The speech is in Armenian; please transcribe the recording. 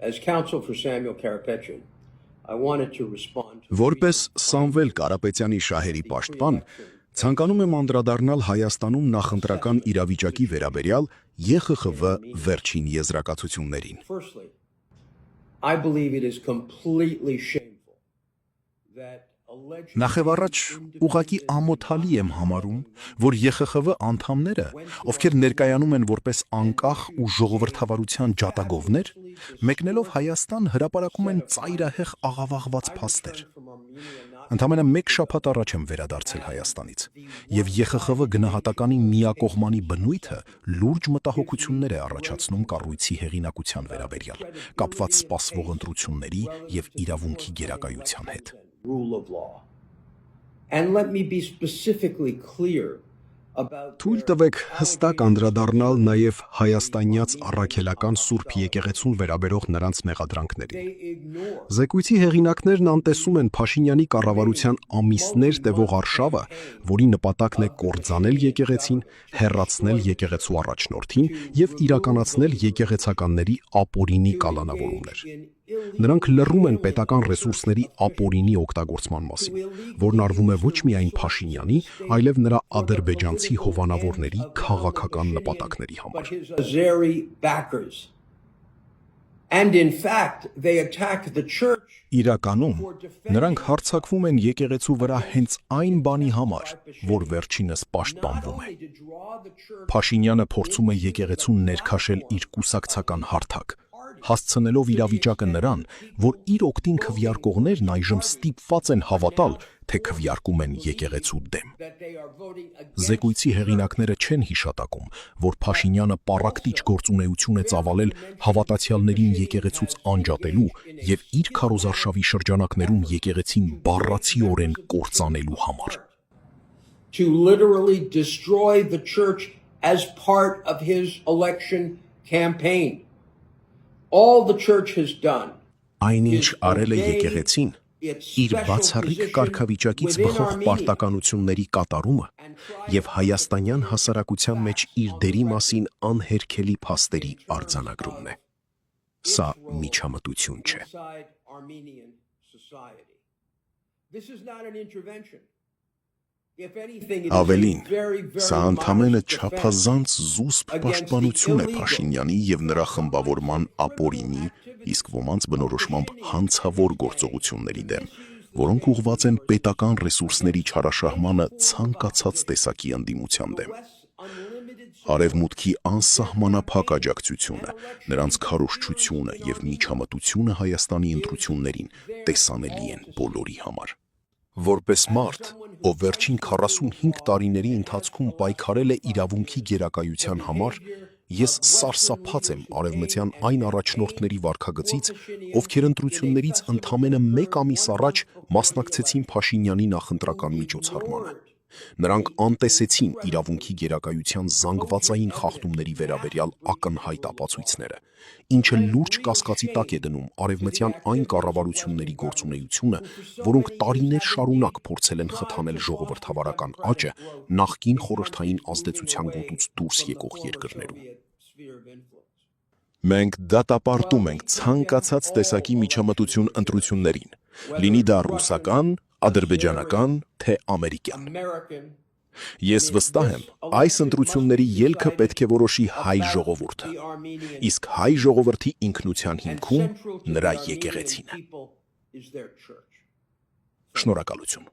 As counsel for Samuel Karapetyan, I wanted to respond to Որպես Սամվել Կարապետյանի շահերի պաշտպան, ցանկանում եմ անդրադառնալ Հայաստանում նախընտրական իրավիճակի վերաբերյալ ԵԽԽՎ վերջին եզրակացություններին։ Firstly, I believe it is completely shameful that Նախևառաջ ուղղակի ամոթալի եմ համարում, որ ԵԽԽՎ անդամները, ովքեր ներկայանում են որպես անկախ ու ժողովրդավարության ջատագովներ, մեկնելով Հայաստան հրապարակում են ծայրահեղ աղավաղված փաստեր։ Ընդամենը մեկ շաբաթ առաջ եմ վերադարձել Հայաստանից, եւ ԵԽԽՎ գնահատականի միակողմանի բնույթը լուրջ մտահոգություններ է առաջացնում կառույցի հեղինակության վերաբերյալ, կապված սպասվող ընտրությունների եւ իրավունքի գերակայության հետ։ Rule of law. And let me be specifically clear about Թույլ տվեք հստակ անդրադառնալ նաև հայաստանյաց առաքելական Սուրբ եկեղեցուն վերաբերող նրանց մեղադրանքներին։ Զեկույցի հեղինակներն անտեսում են Փաշինյանի կառավարության ամիսներ տևող արշավը, որի նպատակն է կործանել եկեղեցին, հեռացնել եկեղեցու առաջնորդին եւ իրականացնել եկեղեցականների ապօրինի կալանավորումներ։ Նրանք լռում են պետական ռեսուրսների ապօրինի օգտագործման մասին, որն արվում է ոչ միայն Փաշինյանի, այլև նրա ադրբեջանցի հովանավորների քաղաքական նպատակների համար։ Azeri backers. And in fact, they attack the church. Իրականում նրանք հարձակվում են եկեղեցու վրա հենց այն բանի համար, որ վերջինս պաշտպանվում է։ Փաշինյանը փորձում է եկեղեցուն ներքաշել իր կուսակցական հարթակ, հասցնելով իրավիճակը նրան, որ իր օգտին քվեարկողներն այժմ ստիպված են հավատալ, թե քվեարկում են եկեղեցու դեմ։ Զեկույցի հեղինակները չեն հիշատակում, որ Փաշինյանը պառակտիչ գործունեություն է ծավալել հավատացյալներին եկեղեցուց անջատելու եւ իր քարոզարշավի շրջանակներում եկեղեցին բառացիորեն կործանելու համար։ To literally destroy the church as part of his election campaign. All the church has done. Այնինչ արել է եկեղեցին, իր բացառիկ կարգավիճակից բխող պարտականությունների կատարումը եւ հայաստանյան հասարակության մեջ իր դերի մասին անհերքելի փաստերի արձանագրումն է։ Սա միջամտություն չէ։ This is not an intervention. Ավելին, սա ընդամենը չափազանց զուսպ պաշտպանություն է Փաշինյանի եւ նրա խմբավորման ապօրինի, իսկ ոմանց բնորոշմամբ հանցավոր գործողությունների դեմ, որոնք ուղղված են պետական ռեսուրսների չարաշահմանը ցանկացած տեսակի ընդդիմության դեմ։ Արևմուտքի անսահմանափակ աջակցությունը, նրանց քարոզչությունը եւ միջամտությունը Հայաստանի ընտրություններին տեսանելի են բոլորի համար։ Որպես մարդ, ով վերջին 45 տարիների ընթացքում պայքարել է իրավունքի գերակայության համար, ես սարսափած եմ արևմտյան այն առաջնորդների վարքագծից, ովքեր ընտրություններից ընդամենը մեկ ամիս առաջ մասնակցեցին Փաշինյանի նախընտրական միջոցառմանը։ Նրանք անտեսեցին իրավունքի գերակայության զանգվածային խախտումների վերաբերյալ ակնհայտ ապացույցները, ինչը լուրջ կասկածի տակ է դնում արևմտյան այն կառավարությունների գործունեությունը, որոնք տարիներ շարունակ փորձել են խթանել ժողովրդավարական աճը նախկին խորհրդային ազդեցության գոտուց դուրս եկող երկրներում։ Մենք դատապարտում ենք ցանկացած տեսակի միջամտություն ընտրություններին, լինի դա ռուսական, ադրբեջանական, թե ամերիկյան։ Ես վստահ եմ, այս ընտրությունների ելքը պետք է որոշի հայ ժողովուրդը, իսկ հայ ժողովրդի ինքնության հիմքում նրա եկեղեցին է։ Շնորհակալություն։